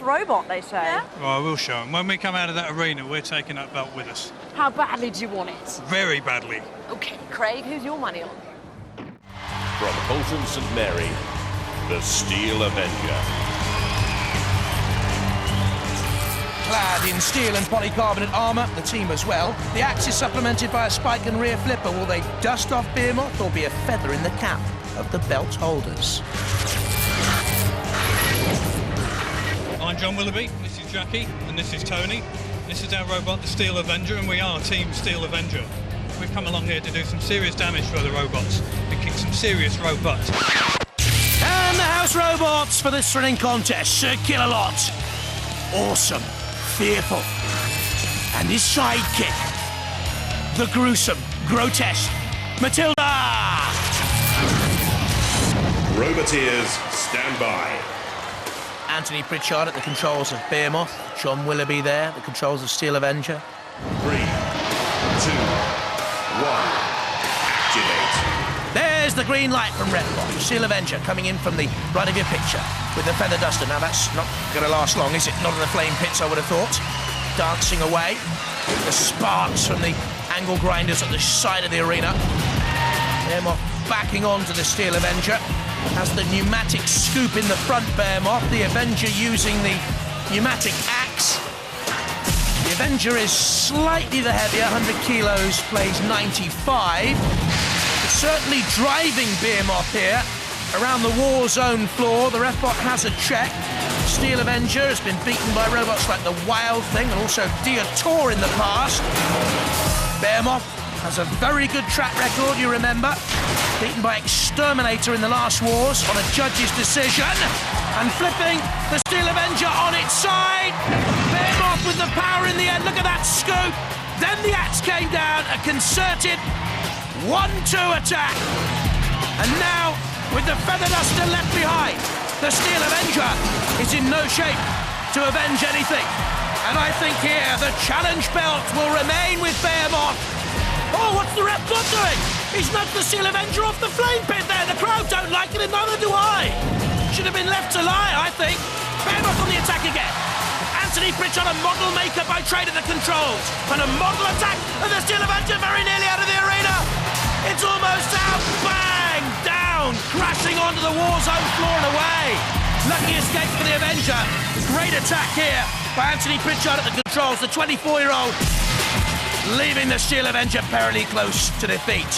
robot, they say. Yeah? Well, we'll show them. When we come out of that arena, we're taking that belt with us. How badly do you want it? Very badly. OK, Craig, who's your money on? From Holton St Mary, the Steel Avenger. Clad in steel and polycarbonate armour, the team as well. The axe is supplemented by a spike and rear flipper. Will they dust off Behemoth or be a feather in the cap of the belt holders? I'm John Willoughby, this is Jackie, and this is Tony. This is our robot, the Steel Avenger, and we are Team Steel Avenger. We've come along here to do some serious damage to other robots and kick some serious robot. And the house robots for this thrilling contest. Sir Chromalot. Awesome. Fearful. And his sidekick. The gruesome, grotesque Matilda! Roboteers, stand by. Anthony Pritchard at the controls of Behemoth. John Willoughby there at the controls of Steel Avenger. 3, 2, 1, activate. There's the green light from Redbot. Steel Avenger coming in from the right of your picture with the feather duster. Now that's not going to last long, is it? Not in the flame pits, I would have thought. Dancing away. The sparks from the angle grinders at the side of the arena. Behemoth backing on to the Steel Avenger. Has the pneumatic scoop in the front, Behemoth. The Avenger using the pneumatic axe. The Avenger is slightly the heavier, 100 kilos, plays 95. But certainly driving Behemoth here around the war zone floor. The refbot has a check. Steel Avenger has been beaten by robots like the Wild Thing and also Diotoir in the past. Behemoth has a very good track record, you remember. Beaten by Exterminator in the last wars on a judge's decision. And flipping the Steel Avenger on its side. Behemoth with the power in the end. Look at that scoop. Then the axe came down. A concerted 1-2 attack. And now, with the feather duster left behind, the Steel Avenger is in no shape to avenge anything. And I think here the challenge belt will remain with Behemoth. Oh, what's the refbot doing? He's knocked the Steel Avenger off the flame pit there. The crowd don't like it, and neither do I. Should have been left to lie, I think. Behemoth on the attack again. Anthony Pritchard, a model maker by trade at the controls. And a model attack of the Steel Avenger very nearly out of the arena. It's almost out. Bang! Down. Crashing onto the war zone floor and away. Lucky escape for the Avenger. Great attack here by Anthony Pritchard at the controls, the 24-year-old. Leaving the Steel Avenger perilously close to defeat.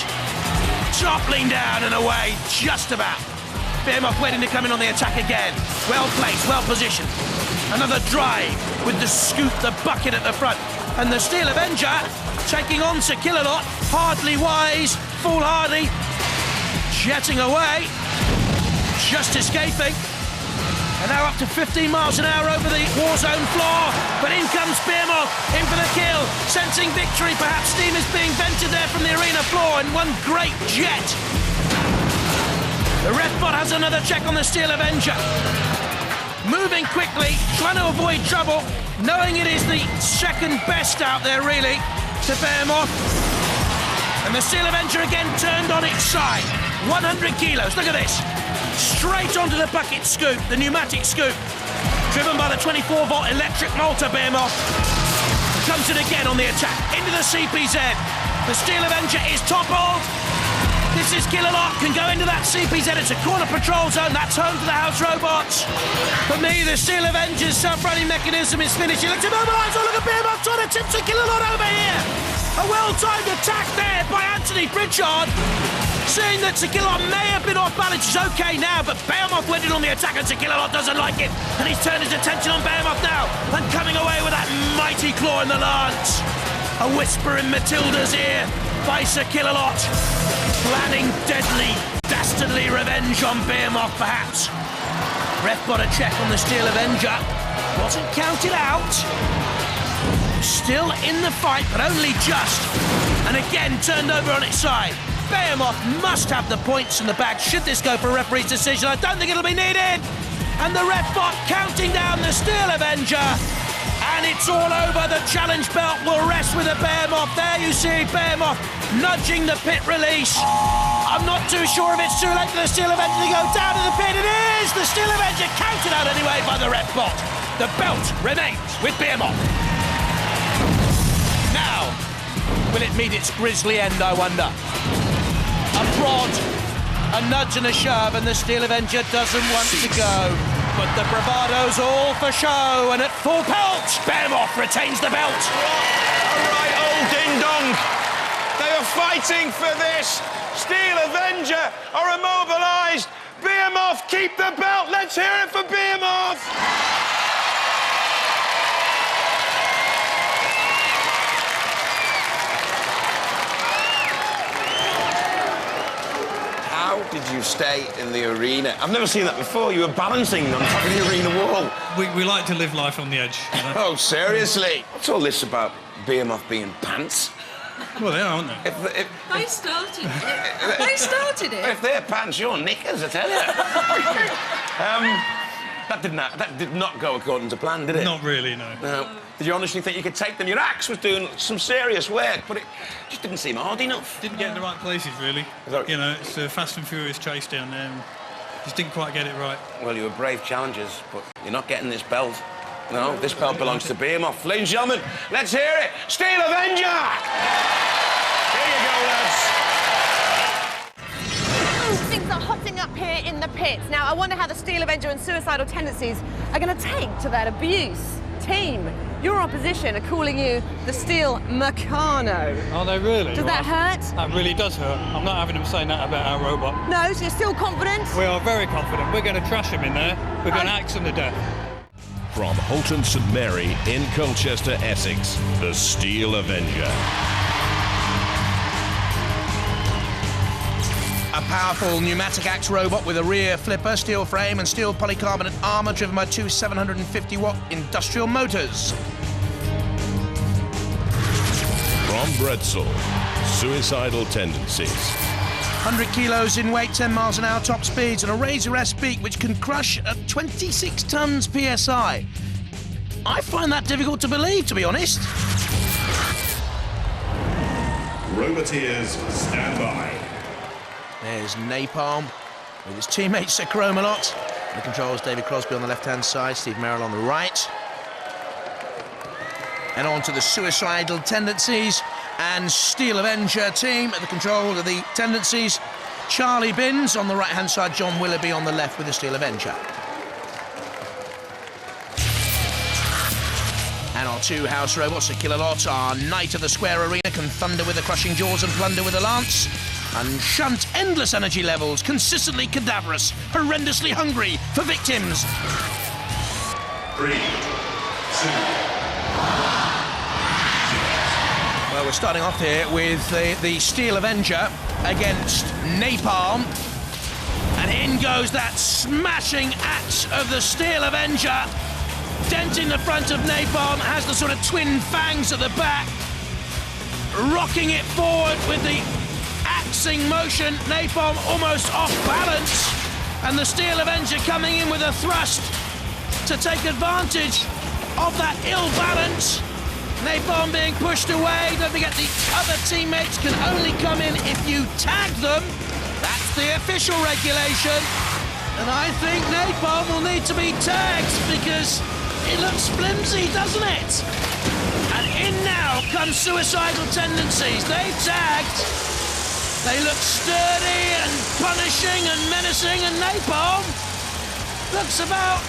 Toppling down and away, just about. Behemoth waiting to come in on the attack again. Well placed, well positioned. Another drive with the scoop, the bucket at the front. And the Steel Avenger taking on Sir Chromalot. Hardly wise, foolhardy. Jetting away. Just escaping. And now up to 15 miles an hour over the war zone floor. But in comes Behemoth, in for the kill. Sensing victory, perhaps steam is being vented there from the arena floor in one great jet. The refbot has another check on the Steel Avenger. Moving quickly, trying to avoid trouble, knowing it is the second best out there, really, to Behemoth. And the Steel Avenger again turned on its side. 100 kilos, look at this. Straight onto the bucket scoop, the pneumatic scoop. Driven by the 24-volt electric motor, Behemoth. Comes in again on the attack, into the CPZ. The Steel Avenger is toppled. This is Chromalot, can go into that CPZ. It's a corner patrol zone, that's home to the house robots. For me, the Steel Avenger's self-running mechanism is finished. He looks immobilized. Oh, look at Behemoth trying to tip to Chromalot over here. A well-timed attack there by Anthony Pritchard. Seeing that Sir Chromalot may have been off balance, is okay now, but Behemoth went in on the attack and Sir Chromalot doesn't like it. And he's turned his attention on Behemoth now and coming away with that mighty claw in the lance. A whisper in Matilda's ear by Sir Chromalot. Planning deadly, dastardly revenge on Behemoth, perhaps. Refbot a check on the Steel Avenger. Wasn't counted out. Still in the fight, but only just. And again turned over on its side. Behemoth must have the points in the bag. Should this go for a referee's decision? I don't think it'll be needed. And the refbot counting down the Steel Avenger. And it's all over. The challenge belt will rest with a Behemoth. There you see Behemoth nudging the pit release. I'm not too sure if it's too late for the Steel Avenger to go down to the pit. It is! The Steel Avenger counted out anyway by the refbot. The belt remains with Behemoth. Now, will it meet its grisly end, I wonder? A prod, a nudge and a shove, and the Steel Avenger doesn't want to go. But the bravado's all for show, and at full pelt, Behemoth retains the belt. All right, old ding-dong. They are fighting for this. Steel Avenger are immobilised. Behemoth, keep the belt. Let's hear it for Behemoth. How did you stay in the arena? I've never seen that before. You were balancing on top of the arena wall. We like to live life on the edge. You know? Oh, seriously? What's all this about Behemoth being pants? Well, they are, aren't they? They started it. They started it. If they're pants, you're knickers, I tell you. That did not go according to plan, did it? Not really, no. No. Did you honestly think you could take them? Your axe was doing some serious work, but it just didn't seem hard enough. Didn't get in the right places, really. Sorry. You know, it's a fast and furious chase down there. And just didn't quite get it right. Well, you were brave challengers, but you're not getting this belt. No, this belt belongs to Behemoth. Ladies and gentlemen, let's hear it. Steel Avenger! Here you go, lads. Things are hotting up here in the pits. Now, I wonder how the Steel Avenger and Suicidal Tendencies are going to take to that abuse. Team, your opposition are calling you the Steel Meccano. Are they really? Does that hurt? That really does hurt. I'm not having them saying that about our robot. No, so you're still confident? We are very confident. We're going to trash them in there. We're going to axe them to death. From Holton St Mary in Colchester, Essex, the Steel Avenger. A powerful pneumatic axe robot with a rear flipper, steel frame and steel polycarbonate armour driven by two 750-watt industrial motors. From Bredsall, Suicidal Tendencies. 100 kilos in weight, 10 miles an hour top speeds, and a razor-esque beak which can crush at 26 tons PSI. I find that difficult to believe, to be honest. Roboteers, stand by. There's Napalm with his teammate Sir Chromalot. The controls, David Crosby on the left-hand side, Steve Merrill on the right. And on to the Suicidal Tendencies and Steel Avenger team at the control of the Tendencies. Charlie Binns on the right-hand side, John Willoughby on the left with the Steel Avenger. And our two house robots, the Chromalot, our Knight of the Square Arena, can thunder with the crushing jaws and plunder with the lance, and shunt endless energy levels, consistently cadaverous, horrendously hungry for victims. 3, 2. Well, we're starting off here with the Steel Avenger against Napalm. And in goes that smashing axe of the Steel Avenger. Denting the front of Napalm, has the sort of twin fangs at the back. Rocking it forward with the axing motion. Napalm almost off balance. And the Steel Avenger coming in with a thrust to take advantage of that ill balance. Napalm being pushed away. Don't forget the other teammates can only come in if you tag them. That's the official regulation. And I think Napalm will need to be tagged because it looks flimsy, doesn't it? And in now comes Suicidal Tendencies. They've tagged. They look sturdy and punishing and menacing, and Napalm looks about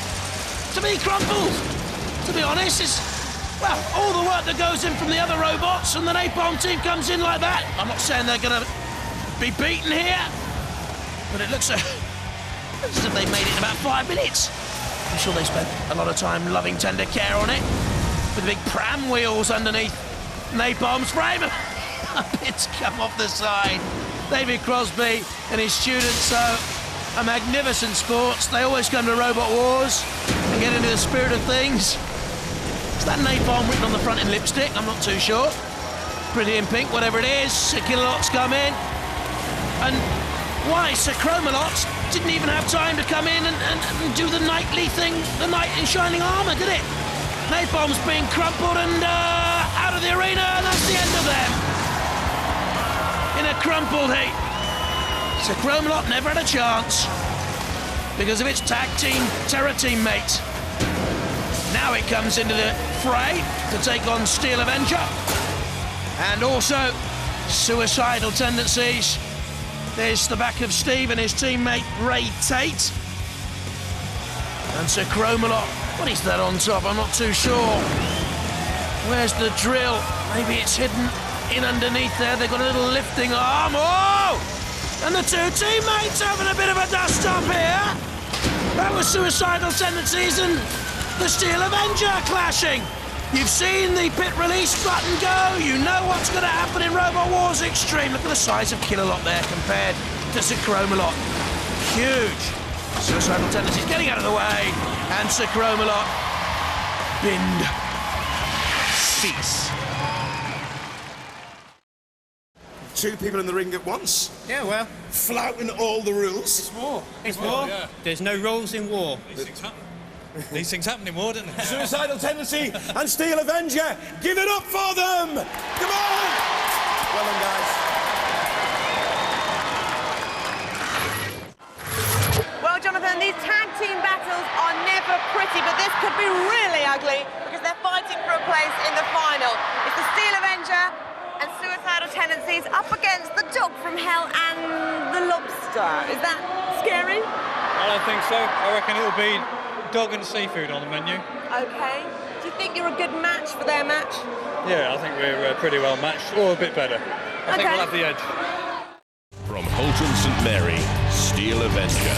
to be crumpled. To be honest, it's, well, all the work that goes in from the other robots, and the Napalm team comes in like that. I'm not saying they're going to be beaten here, but it looks as if they made it in about 5 minutes. I'm sure they spent a lot of time loving tender care on it, with the big pram wheels underneath Napalm's frame. Bits come off the side. David Crosby and his students are magnificent sports. They always come to Robot Wars and get into the spirit of things. Is that Napalm written on the front in lipstick? I'm not too sure. Pretty in pink, whatever it is. Sir Chromalot's come in. And why? Sir Chromalot didn't even have time to come in and do the knightly thing, the knight in shining armour, did it? Napalm's being crumpled and out of the arena, and that's the end of them. In a crumpled heap. Sir Chromalot never had a chance because of its tag team terror teammate. Now it comes into the fray to take on Steel Avenger. And also Suicidal Tendencies. There's the back of Steve and his teammate Ray Tate. And Sir Chromalot. What is that on top? I'm not too sure. Where's the drill? Maybe it's hidden in underneath there. They've got a little lifting arm. Oh! And the two teammates having a bit of a dust-up here. That was Suicidal Tendencies and the Steel Avenger clashing. You've seen the pit release button go. You know what's going to happen in Robot Wars Extreme. Look at the size of Chromalot there compared to Sir Chromalot. Huge. Suicidal Tendencies getting out of the way. And Sir Chromalot binned. Cease. Two people in the ring at once, Yeah, well, flouting all the rules. it's war. It's war. yeah. There's no rules in war. These things happen in war, don't they? Suicidal Tendency and Steel Avenger, give it up for them! Come on! Well done, guys. Well, Jonathan, these tag team battles are never pretty, but this could be really ugly because they're fighting for a place in the final. It's the Steel Avenger and Suicidal Tendencies up against the Dog from Hell and the Lobster. Is that scary? I don't think so. I reckon it'll be dog and seafood on the menu. Okay. Do you think you're a good match for their match? Yeah, I think we're pretty well matched, or a bit better. I think we'll have the edge. From Holton St Mary, Steel Avenger.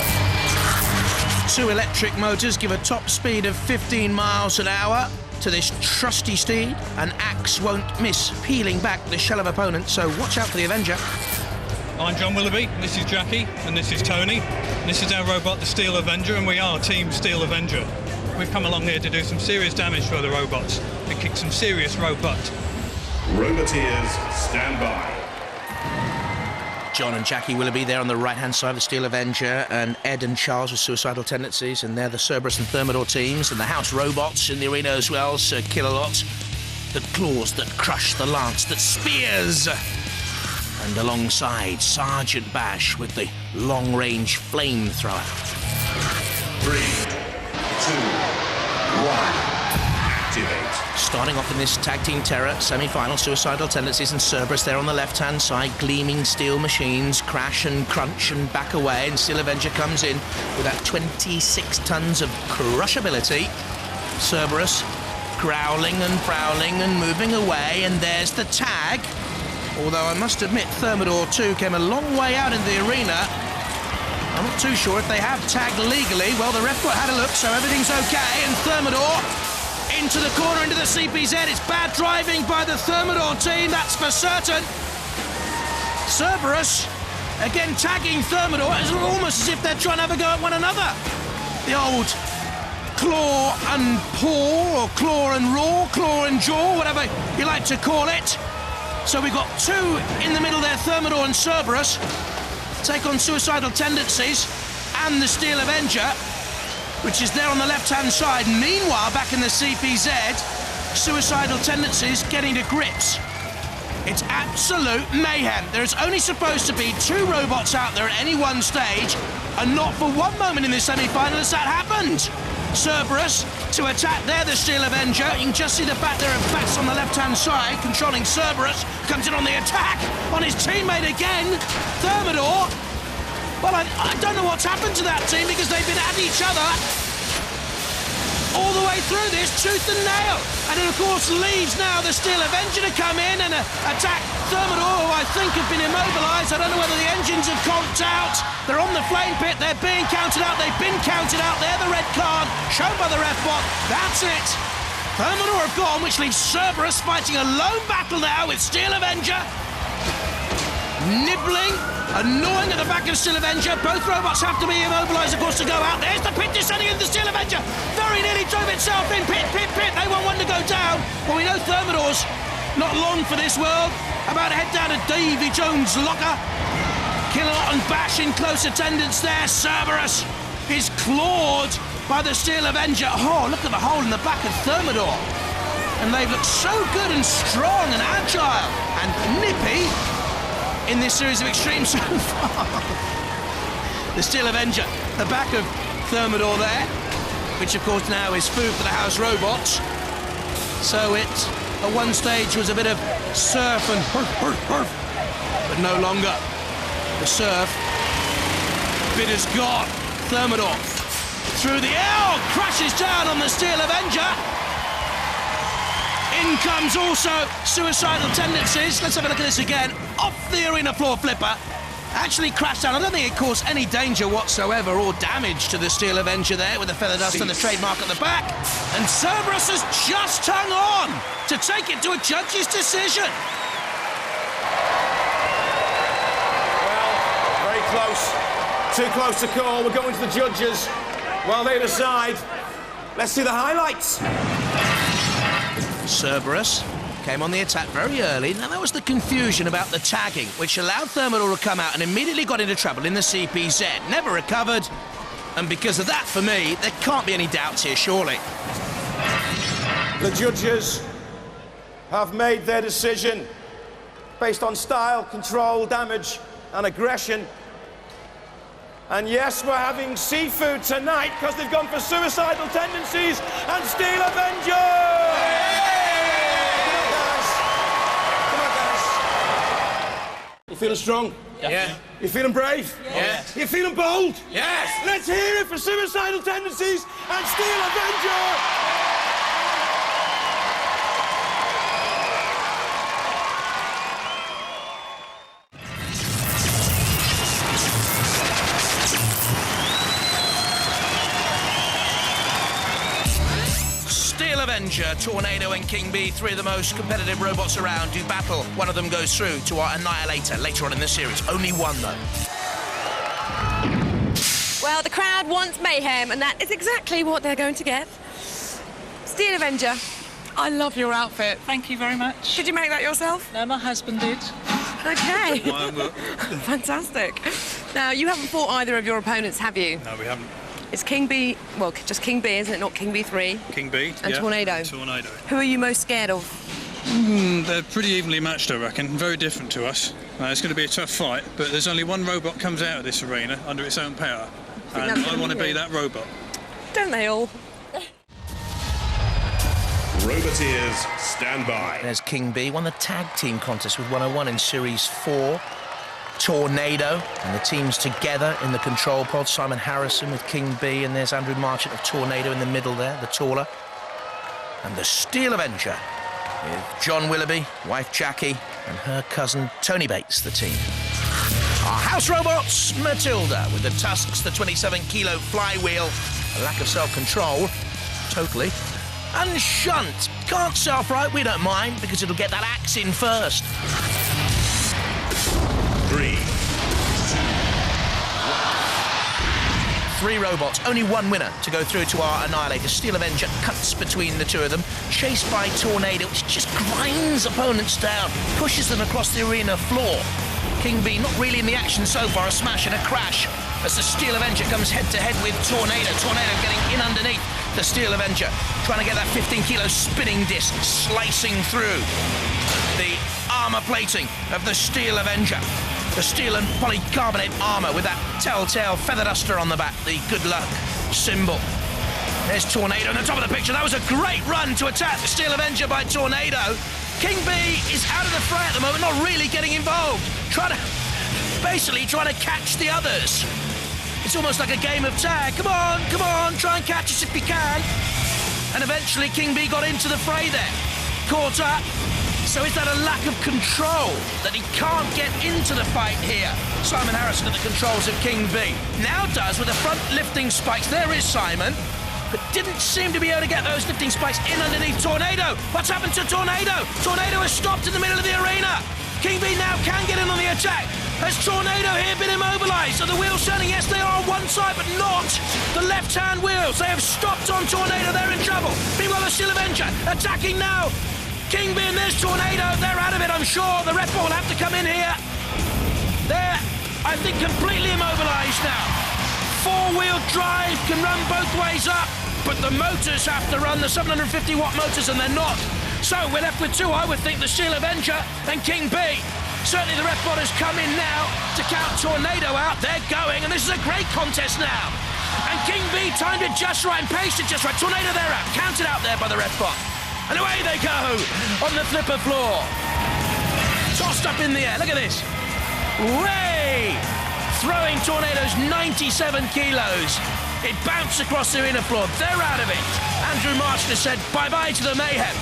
Two electric motors give a top speed of 15 miles an hour to this trusty steed. An axe won't miss peeling back the shell of opponent, so watch out for the Avenger. I'm John Willoughby, this is Jackie, and this is Tony. This is our robot, the Steel Avenger, and we are Team Steel Avenger. We've come along here to do some serious damage for the robots and kick some serious robot. Roboteers, stand by. John and Jackie Willoughby there on the right-hand side of the Steel Avenger, and Ed and Charles with Suicidal Tendencies, and they're the Cerberus and Thermidor teams, and the house robots in the arena as well, Sir Chromalot, the claws that crush, the lance that spears, and alongside Sergeant Bash with the long-range flamethrower. 3, 2, 1. Activate. Starting off in this Tag Team Terror semi-final, Suicidal Tendencies and Cerberus there on the left-hand side, gleaming steel machines, crash and crunch and back away, and Steel Avenger comes in with that 26 tons of crushability. Cerberus growling and prowling and moving away, and there's the tag. Although I must admit, Thermidor 2 came a long way out in the arena. I'm not too sure if they have tagged legally. Well, the ref had a look, so everything's okay, and Thermidor into the corner, into the CPZ. It's bad driving by the Thermidor team, that's for certain. Cerberus, again tagging Thermidor. It's almost as if they're trying to have a go at one another. The old claw and paw, or claw and raw, claw and jaw, whatever you like to call it. So we've got two in the middle there, Thermidor and Cerberus, take on Suicidal Tendencies and the Steel Avenger, which is there on the left-hand side. Meanwhile, back in the CPZ, Suicidal Tendencies getting to grips. It's absolute mayhem. There's only supposed to be two robots out there at any one stage, and not for one moment in the semi-final has that happened. Cerberus to attack there, the Steel Avenger. You can just see the back there of Bats on the left-hand side, controlling Cerberus. Comes in on the attack on his teammate again, Thermidor. Well, I don't know what's happened to that team because they've been at each other all the way through this, tooth and nail. And it, of course, leaves now the Steel Avenger to come in and attack Thermidor, who I think have been immobilised. I don't know whether the engines have conked out. They're on the flame pit. They're being counted out. They've been counted out. They're the red card shown by the ref bot. That's it. Thermidor have gone, which leaves Cerberus fighting a lone battle now with Steel Avenger. Nibbling, annoying at the back of Steel Avenger. Both robots have to be immobilised, of course, to go out. There's the pit descending into the Steel Avenger. Very nearly drove itself in. Pit. They want one to go down. Well, we know Thermidor's not long for this world. About to head down to Davy Jones' locker. Chromalot and Bash in close attendance there. Cerberus is clawed by the Steel Avenger. Oh, look at the hole in the back of Thermidor. And they've looked so good and strong and agile and nippy in this series of extremes so far. The Steel Avenger, the back of Thermidor there. which of course now is food for the house robots. So it, at one stage, was a bit of surf and but no longer. The surf bit is gone. Thermidor through the air, crashes down on the Steel Avenger. In comes also Suicidal Tendencies. Let's have a look at this again. Off the arena floor flipper. Actually crashed down. I don't think it caused any danger whatsoever or damage to the Steel Avenger there with the feather dust and the trademark at the back. And Cerberus has just hung on to take it to a judge's decision. Well, very close. Too close to call. We're going to the judges while they decide. Let's see the highlights. Cerberus came on the attack very early. Now, there was the confusion about the tagging, which allowed Thermidor to come out and immediately got into trouble in the CPZ. Never recovered. And because of that, for me, there can't be any doubts here, surely. The judges have made their decision based on style, control, damage, and aggression. And yes, we're having seafood tonight because they've gone for Suicidal Tendencies and Steel Avenger! You feeling strong? Yeah. You feeling brave? Yes. You feeling bold? Yes. Let's hear it for Suicidal Tendencies and Steel Avenger! Steel Avenger, Tornado and King Bee, three of the most competitive robots around, do battle. One of them goes through to our Annihilator later on in the series. Only one, though. Well, the crowd wants mayhem, and that is exactly what they're going to get. Steel Avenger, I love your outfit. Thank you very much. Did you make that yourself? No, my husband did. Okay. Fantastic. Now, you haven't fought either of your opponents, have you? No, we haven't. It's King Bee, well, just King Bee, isn't it? Not King Bee 3. King Bee, And yeah. Tornado. Tornado. Who are you most scared of? They're pretty evenly matched, I reckon. Very different to us. It's going to be a tough fight, but there's only one robot comes out of this arena under its own power. And I want to be that robot. Don't they all? Roboteers, stand by. There's King Bee, won the tag team contest with 101 in Series 4. Tornado, and the teams together in the control pod. Simon Harrison with King Bee, and there's Andrew Marchant of Tornado in the middle there, the taller. And the Steel Avenger with John Willoughby, wife Jackie, and her cousin Tony Bates, the team. Our house robots, Matilda, with the tusks, the 27-kilo flywheel, a lack of self-control, totally. And Shunt, can't self-right, we don't mind, because it'll get that axe in first. 3, 3 robots, only one winner to go through to our Annihilator. Steel Avenger cuts between the two of them, chased by Tornado, which just grinds opponents down, pushes them across the arena floor. King Bee not really in the action so far, a smash and a crash as the Steel Avenger comes head-to-head with Tornado. Tornado getting in underneath the Steel Avenger, trying to get that 15-kilo spinning disc slicing through the armour plating of the Steel Avenger. The steel and polycarbonate armour with that telltale feather duster on the back, the good luck symbol. There's Tornado on the top of the picture. That was a great run to attack the Steel Avenger by Tornado. King Bee is out of the fray at the moment, not really getting involved. Basically trying to catch the others. It's almost like a game of tag. Come on, try and catch us if you can. And eventually King Bee got into the fray there. Caught up. So is that a lack of control that he can't get into the fight here? Simon Harrison at the controls of King Bee. Now does with the front lifting spikes. There is Simon, but didn't seem to be able to get those lifting spikes in underneath Tornado. What's happened to Tornado? Tornado has stopped in the middle of the arena. King Bee now can get in on the attack. Has Tornado here been immobilised? Are the wheels turning? Yes, they are on one side, but not the left-hand wheels. They have stopped on Tornado. They're in trouble. Meanwhile, the Steel Avenger attacking now. King Bee and there's Tornado. They're out of it, I'm sure. The ref will have to come in here. They're, I think, completely immobilised now. Four-wheel drive can run both ways up, but the motors have to run the 750-watt motors, and they're not. So we're left with two, I would think, the Steel Avenger and King Bee. Certainly the ref bot has come in now to count Tornado out. They're going, and this is a great contest now. And King Bee B timed it just right and paced it just right. Tornado, they're out. Counted out there by the ref bot. And away they go on the flipper floor. Tossed up in the air. Look at this. Way! Throwing Tornado's 97 kilos. It bounced across the arena floor. They're out of it. Andrew Marchner said bye-bye to the Mayhem.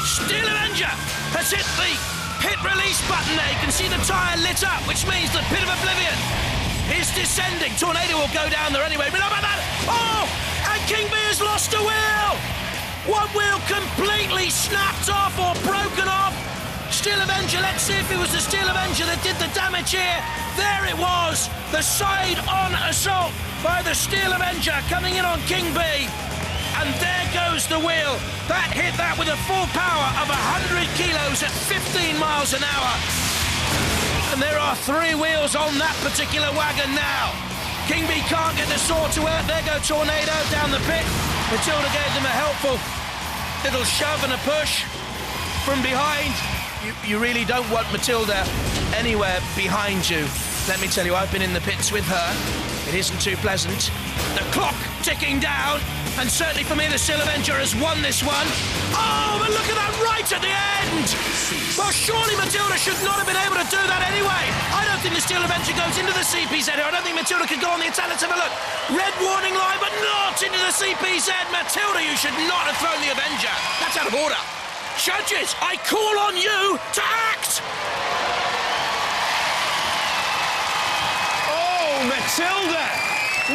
Steel Avenger has hit the pit release button there. You can see the tyre lit up, which means the pit of oblivion is descending. Tornado will go down there anyway. But how about that? Oh! And King B has lost a wheel! One wheel completely snapped off or broken off. Steel Avenger, let's see if it was the Steel Avenger that did the damage here. There it was. The side-on assault by the Steel Avenger coming in on King B. And there goes the wheel. That hit that with a full power of 100 kilos at 15 miles an hour. And there are 3 wheels on that particular wagon now. King B can't get the saw to work. There go Tornado down the pit. Matilda gave them a helpful little shove and a push from behind. You really don't want Matilda anywhere behind you. Let me tell you, I've been in the pits with her. It isn't too pleasant. The clock ticking down, and certainly for me, the Steel Avenger has won this one. Oh, but look at that right at the end! Well, surely Matilda should not have been able to do that anyway. I don't think the Steel Avenger goes into the CPZ here. I don't think Matilda could go on the attack. Let's have a look. Red warning line, but not into the CPZ. Matilda, you should not have thrown the Avenger. That's out of order. Judges, I call on you to act! Oh, Matilda!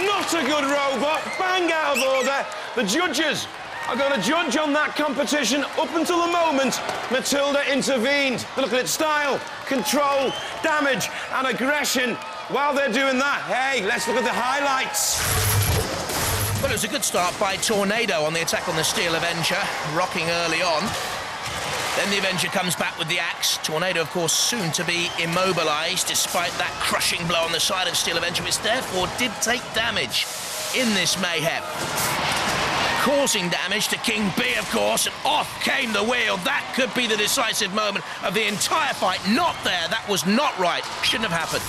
Not a good robot. Bang out of order. The judges are going to judge on that competition up until the moment Matilda intervened. Look at its style, control, damage and aggression. While they're doing that, hey, let's look at the highlights. Well, it was a good start by Tornado on the attack on the Steel Avenger, rocking early on. Then the Avenger comes back with the axe. Tornado, of course, soon to be immobilised, despite that crushing blow on the side of Steel Avenger, which therefore did take damage in this Mayhem. Causing damage to King B, of course, and off came the wheel. That could be the decisive moment of the entire fight. Not there. That was not right. Shouldn't have happened.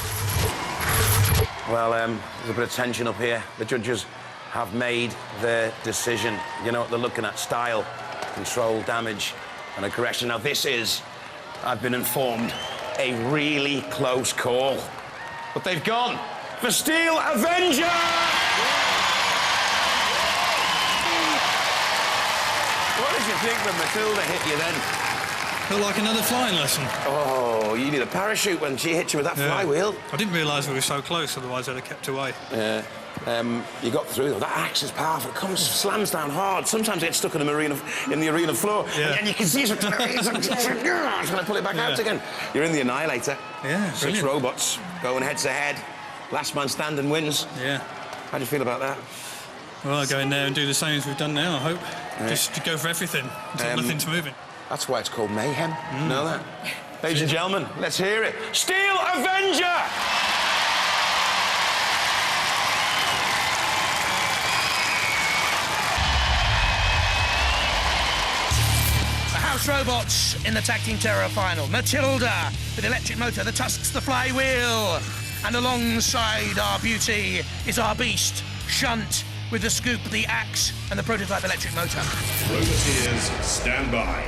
Well, there's a bit of tension up here. The judges have made their decision. You know what they're looking at? Style, control, damage and aggression. Now this is, I've been informed, a really close call. But they've gone for Steel Avenger! What did you think when Matilda hit you then? Felt like another flying lesson. Oh, you need a parachute when she hit you with that flywheel. I didn't realise we were so close, otherwise I'd have kept away. Yeah. You got through though. That axe is powerful. It comes, slams down hard. Sometimes it gets stuck in the arena floor, and you can see it's trying to pull it back out again. You're in the Annihilator. Yeah, 6 robots going head to head. Last man standing wins. Yeah. How do you feel about that? Well, I'll go in there and do the same as we've done now, I hope. Yeah. Just to go for everything until nothing's moving. That's why it's called Mayhem. You know that? Ladies and gentlemen, let's hear it. Steel Avenger! Robots in the Tag Team Terror final. Matilda with electric motor, the tusks, the flywheel. And alongside our beauty is our beast, Shunt, with the scoop, the axe, and the prototype electric motor. Roboteers, stand by.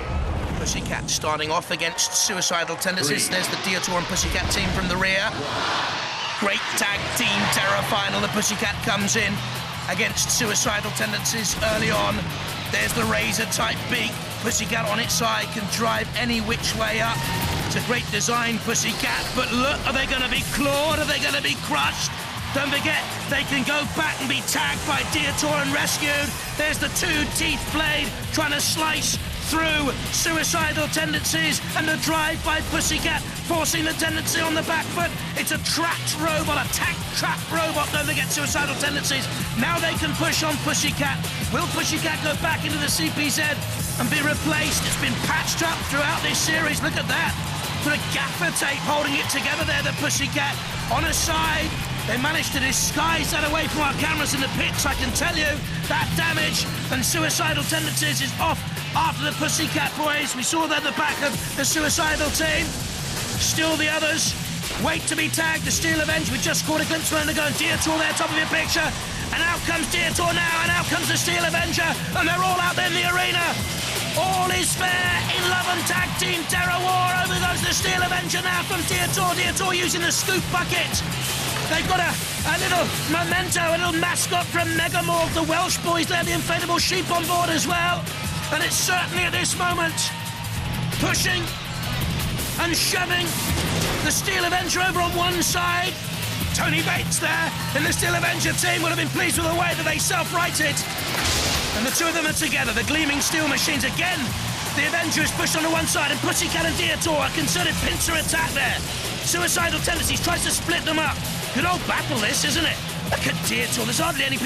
Pussycat starting off against Suicidal Tendencies. There's the Diotoir and Pussycat team from the rear. Great Tag Team Terror final. The Pussycat comes in against Suicidal Tendencies early on. There's the razor-type beak. Pussycat on its side can drive any which way up. It's a great design, Pussycat, but look, are they going to be clawed? Are they going to be crushed? Don't forget, they can go back and be tagged by Diotoir and rescued. There's the 2-teeth blade trying to slice through Suicidal Tendencies, and the drive by Pussycat forcing the Tendency on the back foot. It's a trapped robot, a trapped robot. Don't forget Suicidal Tendencies. Now they can push on Pussycat. Will Pussycat go back into the CPZ and be replaced? It's been patched up throughout this series. Look at that. Put a gaffer tape holding it together there, the Pussycat. On a side, they managed to disguise that away from our cameras in the pits. I can tell you that damage and Suicidal Tendencies is off after the Pussycat boys. We saw that at the back of the Suicidal team. Still the others wait to be tagged. The Steel Avenger, we just caught a glimpse of them going Diotoir there, top of your picture. And out comes Diotoir now, and out comes the Steel Avenger, and they're all out there in the arena. All is fair in love and tag team terror war. Over goes the Steel Avenger now from Diotoir. Diotoir using the scoop bucket. They've got a little memento, a little mascot from Megamorph. The Welsh boys, they have the inflatable sheep on board as well. And it's certainly at this moment pushing and shoving the Steel Avenger over on one side. Tony Bates there in the Steel Avenger team would have been pleased with the way that they self-righted. And the two of them are together, the gleaming steel machines again. The Avenger is pushed onto one side, and Pussycat and Diotoir, a concerted pincer attack there. Suicidal Tendencies tries to split them up. Good old battle this, isn't it? Look at Diotoir, there's hardly any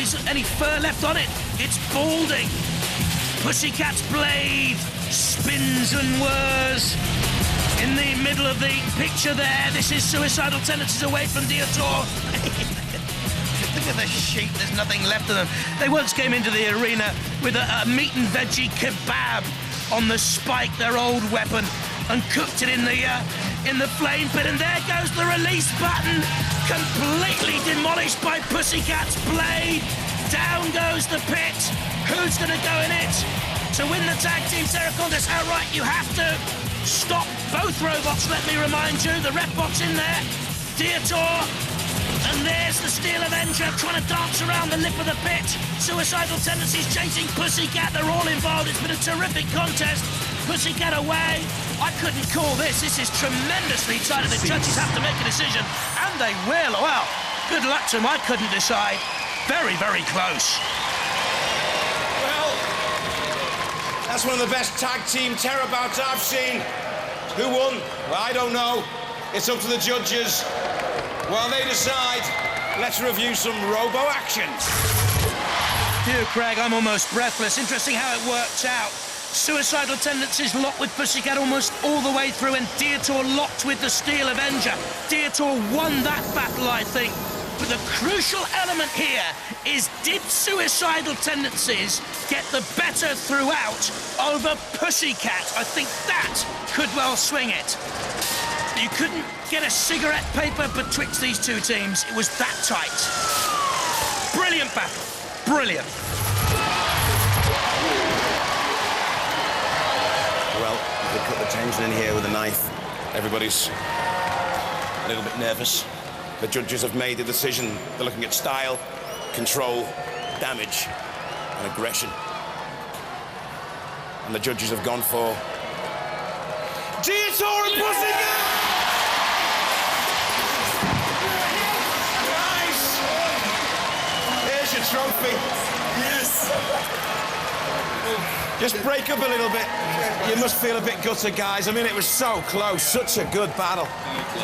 fur left on it. It's balding. Pussycat's blade spins and whirs. In the middle of the picture there, this is Suicidal Tendencies away from Diotoir. Look at the sheep, there's nothing left of them. They once came into the arena with a meat and veggie kebab on the spike, their old weapon, and cooked it in the flame pit, and there goes the release button, completely demolished by Pussycat's blade. Down goes the pit. Who's going to go in it? To win the tag team terror contest outright, you have to stop both robots, let me remind you. The ref bot's in there. Diotoir. And there's the Steel Avenger trying to dance around the lip of the pit. Suicidal Tendencies chasing Pussycat. They're all involved. It's been a terrific contest. Pussycat away. I couldn't call this. This is tremendously tight, and the judges have to make a decision. And they will. Well, good luck to them. I couldn't decide. Very, very close. Well, that's one of the best tag team terror bouts I've seen. Who won? Well, I don't know. It's up to the judges. While they decide, let's review some robo action. Dear Craig, I'm almost breathless. Interesting how it worked out. Suicidal Tendencies locked with Pussycat almost all the way through, and Diotoir locked with the Steel Avenger. Diotoir won that battle, I think. But the crucial element here is, did Suicidal Tendencies get the better throughout over Pussycat? I think that could well swing it. You couldn't get a cigarette paper betwixt these two teams. It was that tight. Brilliant battle. Brilliant. Well, they cut the tension in here with a knife. Everybody's a little bit nervous. The judges have made a decision. They're looking at style, control, damage, and aggression. And the judges have gone for Diotoir and Pussycat! Nice! Here's your trophy. Yes! Just break up a little bit. You must feel a bit gutted, guys. I mean, it was so close. Such a good battle.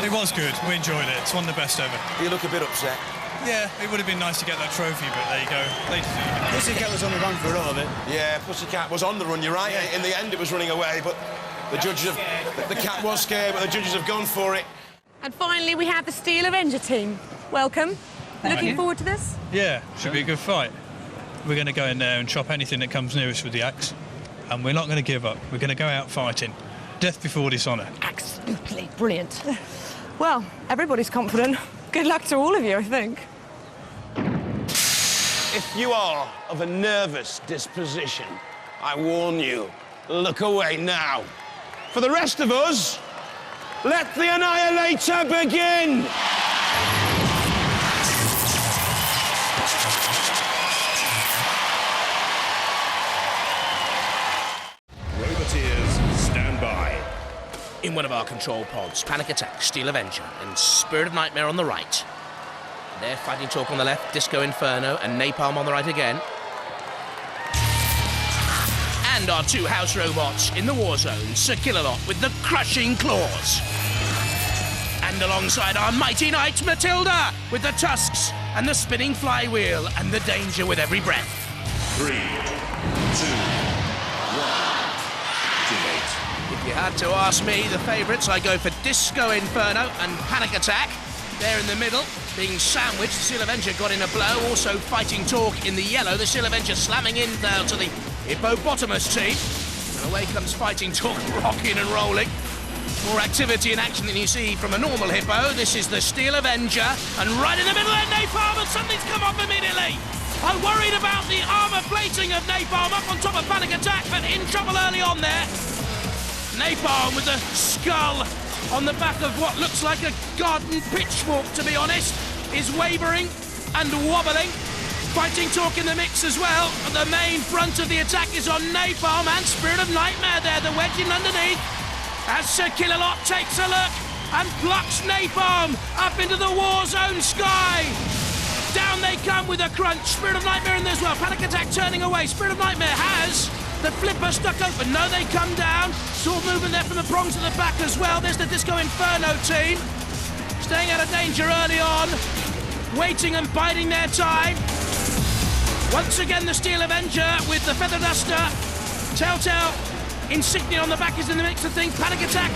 It was good. We enjoyed it. It's one of the best ever. You look a bit upset. Yeah, it would have been nice to get that trophy, but there you go. They deserve it. Pussycat was on the run for a lot of it. Yeah, Pussycat was on the run, you're right. Yeah. In the end, it was running away, but the judges have... The cat was scared, but the judges have gone for it. And finally, we have the Steel Avenger team. Welcome. Looking forward to this? Yeah, should be a good fight. We're going to go in there and chop anything that comes near us with the axe. And we're not going to give up. We're going to go out fighting. Death before dishonour. Absolutely brilliant. Well, everybody's confident. Good luck to all of you, I think. If you are of a nervous disposition, I warn you, look away now. For the rest of us, let the Annihilator begin! Roboteers, stand by. In one of our control pods, Panic Attack, Steel Avenger, and Spirit of Knightmare on the right. They're fighting talk on the left, Disc-O-Inferno, and Napalm on the right again. And our two house robots in the war zone, Chromalot with the crushing claws. And alongside our mighty knight, Matilda, with the tusks and the spinning flywheel and the danger with every breath. 3, 2, 1. If you had to ask me, the favourites, I go for Disc-O-Inferno and Panic Attack. They're in the middle, being sandwiched. The Steel Avenger got in a blow, also fighting talk in the yellow. The Steel Avenger slamming in now to the hippopotamus team. And away comes fighting talk, rocking and rolling. More activity and action than you see from a normal hippo. This is the Steel Avenger, and right in the middle of Napalm, and something's come off immediately. I'm worried about the armour plating of Napalm up on top of Panic Attack, but in trouble early on there. Napalm with a skull on the back of what looks like a garden pitchfork, to be honest, is wavering and wobbling. Fighting Talk in the mix as well, but the main front of the attack is on Napalm and Spirit of Knightmare there, the wedge in underneath. As Chromalot takes a look and plucks Napalm up into the war zone sky. Down they come with a crunch. Spirit of Knightmare in there as well. Panic Attack turning away. Spirit of Knightmare has the flipper stuck open. No, they come down. Sword movement there from the prongs at the back as well. There's the Disc-O-Inferno team. Staying out of danger early on. Waiting and biding their time. Once again, the Steel Avenger with the Feather Duster. Telltale insignia on the back is in the mix of things. Panic Attack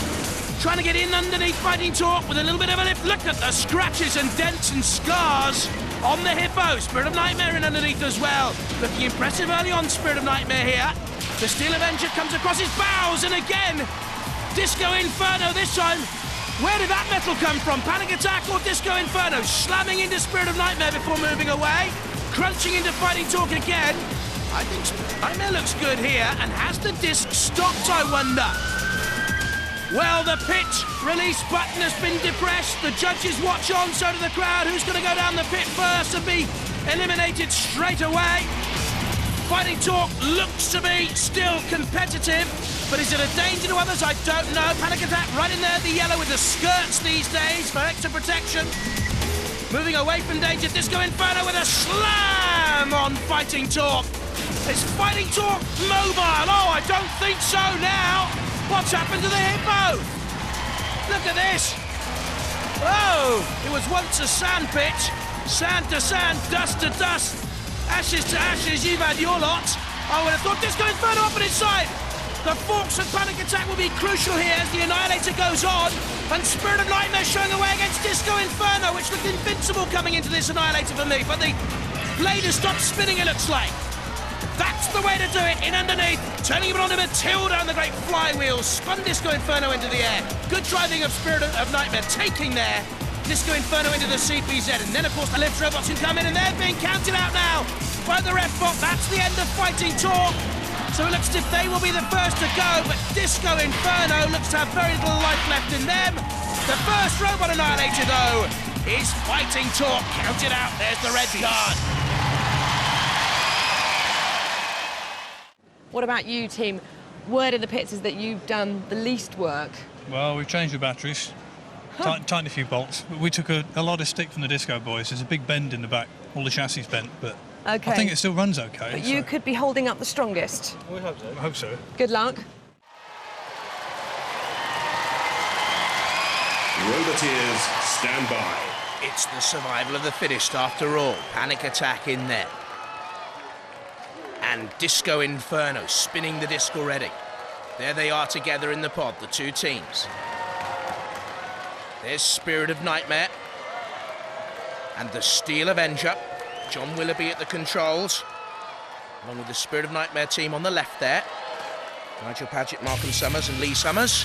trying to get in underneath Fighting Talk with a little bit of a lift. Look at the scratches and dents and scars on the hippo. Spirit of Knightmare in underneath as well. Looking impressive early on, Spirit of Knightmare here. The Steel Avenger comes across his bows, and again, Disc-O-Inferno this time. Where did that metal come from? Panic Attack or Disc-O-Inferno? Slamming into Spirit of Knightmare before moving away. Crunching into Fighting Talk again. I think Knightmare looks good here, and has the disc stopped, I wonder? Well, the pit release button has been depressed. The judges watch on, so do the crowd. Who's going to go down the pit first and be eliminated straight away? Fighting Talk looks to be still competitive, but is it a danger to others? I don't know. Panic Attack right in there, the yellow with the skirts these days for extra protection. Moving away from danger, Disc-O-Inferno with a slam on Fighting Talk. Is Fighting Talk mobile? Oh, I don't think so now. What's happened to the hippo? Look at this. Oh, it was once a sand pit. Sand to sand, dust to dust, ashes to ashes. You've had your lot. I would have thought Disc-O-Inferno up on its side. The forks of Panic Attack will be crucial here as the Annihilator goes on. And Spirit of Knightmare showing away against Disc-O-Inferno, which looked invincible coming into this Annihilator for me. But the blade has stopped spinning, it looks like. That's the way to do it, in underneath, turning him onto Matilda on the great flywheel, spun Disc-O-Inferno into the air. Good driving of Spirit of Knightmare, taking there, Disc-O-Inferno into the CPZ, and then of course the lift robots can come in, and they're being counted out now by the ref bot. That's the end of Fighting Talk. So it looks as if they will be the first to go, but Disc-O-Inferno looks to have very little life left in them. The first robot Annihilator, though, is Fighting Talk. Counted out, there's the red card. What about you, team? Word in the pits is that you've done the least work. Well, we've changed the batteries, tightened a few bolts. We took a lot of stick from the Disco boys. There's a big bend in the back. All the chassis bent, but okay. I think it still runs okay. But you could be holding up the strongest. We hope so. I hope so. Good luck. Roboteers, stand by. It's the survival of the fittest after all. Panic Attack in there. And Disc-O-Inferno spinning the disc already. There they are together in the pod, the two teams. There's Spirit of Knightmare. And the Steel Avenger. John Willoughby at the controls. Along with the Spirit of Knightmare team on the left there. Nigel Paget, Malcolm Summers and Lee Summers.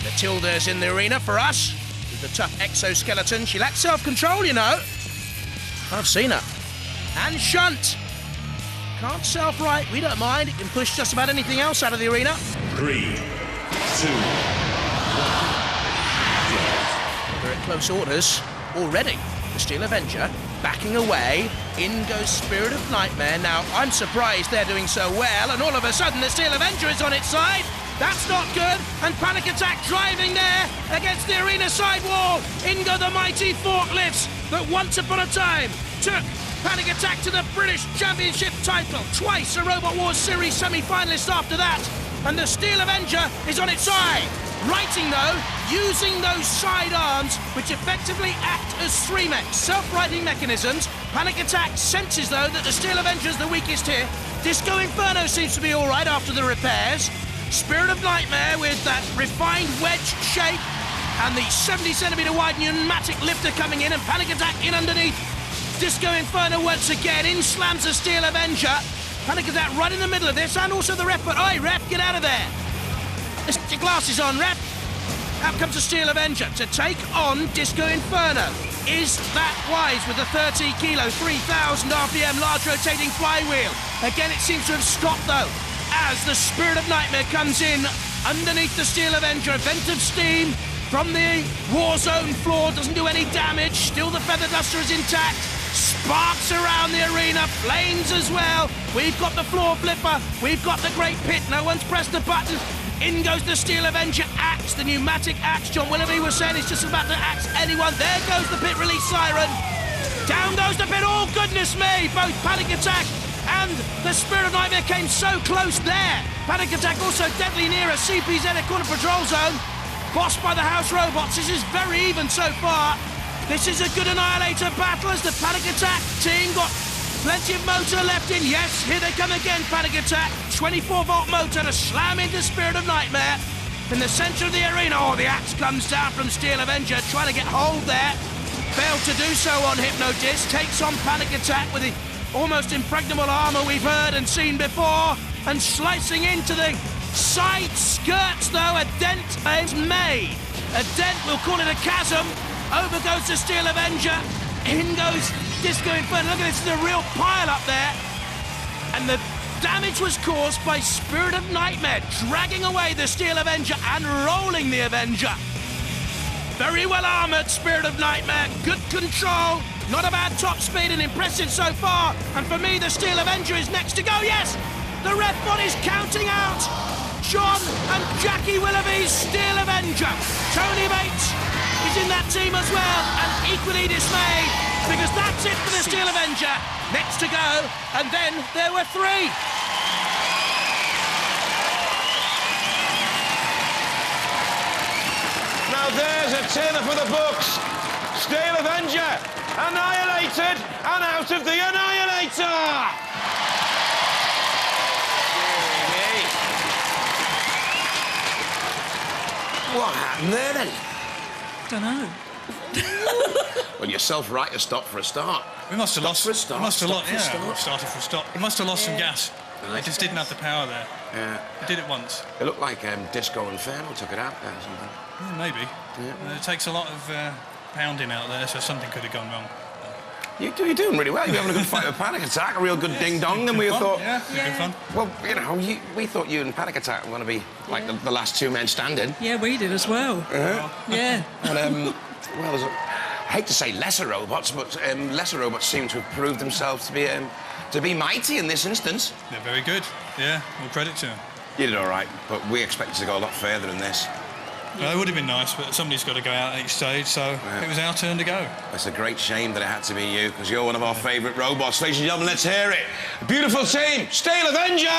Matilda's in the arena for us. With the tough exoskeleton. She lacks self-control, you know. I've seen her. And Shunt. Can't self-right, we don't mind. It can push just about anything else out of the arena. 3, 2, 1. They're at close orders already. The Steel Avenger backing away. In goes Spirit of Knightmare. Now, I'm surprised they're doing so well, and all of a sudden the Steel Avenger is on its side. That's not good. And Panic Attack driving there against the arena sidewall. In go the mighty forklifts that once upon a time took Panic Attack to the British Championship title. Twice a Robot Wars Series semi-finalist after that. And the Steel Avenger is on its side. Righting, though, using those side arms, which effectively act as 3-mech, self-righting mechanisms. Panic Attack senses, though, that the Steel Avenger is the weakest here. Disc-O-Inferno seems to be all right after the repairs. Spirit of Knightmare with that refined wedge shape and the 70cm wide pneumatic lifter coming in, and Panic Attack in underneath. Disc-O-Inferno once again, in slams the Steel Avenger. Panic Attack right in the middle of this, and also the ref, but oi, ref, get out of there. Let's get your glasses on, ref. Out comes the Steel Avenger to take on Disc-O-Inferno. is that wise with the 30 kilo, 3,000 RPM large rotating flywheel. Again, it seems to have stopped though, as the Spirit of Knightmare comes in underneath the Steel Avenger. A vent of steam from the war zone floor, doesn't do any damage. Still the Feather Duster is intact. Sparks around the arena, flames as well. We've got the floor flipper, we've got the Great Pit. No one's pressed the button. In goes the Steel Avenger axe, the pneumatic axe. John Willoughby was saying he's just about to axe anyone. There goes the pit release siren. Down goes the pit. Oh, goodness me. Both Panic Attack and the Spirit of Knightmare came so close there. Panic Attack also deadly near a CPZ at corner patrol zone. Bossed by the house robots. This is very even so far. This is a good Annihilator battle as the Panic Attack team got plenty of motor left in. Yes, here they come again, Panic Attack. 24-volt motor to slam into Spirit of Knightmare. In the centre of the arena, oh, the axe comes down from Steel Avenger, trying to get hold there. Failed to do so on Hypno-Disc. Takes on Panic Attack with the almost impregnable armour we've heard and seen before. And slicing into the side skirts, though, a dent is made. A dent, we'll call it a chasm. Over goes the Steel Avenger. In goes Disc-O-Inferno. Look at this, there's a real pile up there. And the damage was caused by Spirit of Knightmare dragging away the Steel Avenger and rolling the Avenger. Very well armoured, Spirit of Knightmare. Good control. Not a bad top speed and impressive so far. And for me, the Steel Avenger is next to go. Yes, the ref bot is counting out John and Jackie Willoughby's Steel Avenger. Tony Bates is in that team as well, and equally dismayed, because that's it for the Steel Avenger. Next to go, and then there were three. Now there's a tenner for the books. Steel Avenger annihilated and out of the Annihilator. What happened there then? Don't know. Well, you're self-right to stop for a start. We must have lost. For a start. We must have lost. Stop for a Yeah, start. started for a stop. We must have lost some gas. They just didn't have the power there. Yeah. They did it once. It looked like Disc-O-Inferno took it out there or something. Maybe. Yeah. It takes a lot of pounding out there, so something could have gone wrong. You're doing really well. You're having a good fight with Panic Attack, a real good ding-dong, and we Fun, thought... Yeah, good fun. Well, you know, we thought you and Panic Attack were going to be like the last two men standing. Yeah, we did as well. Yeah. And, well, I hate to say lesser robots, but lesser robots seem to have proved themselves to be mighty in this instance. They're very good. Yeah, all credit to them. You did all right, but we expected to go a lot further than this. Well, it would have been nice, but somebody's got to go out at each stage, so it was our turn to go. It's a great shame that it had to be you, because you're one of our favourite robots. Ladies and gentlemen, let's hear it. Beautiful team, Steel Avenger!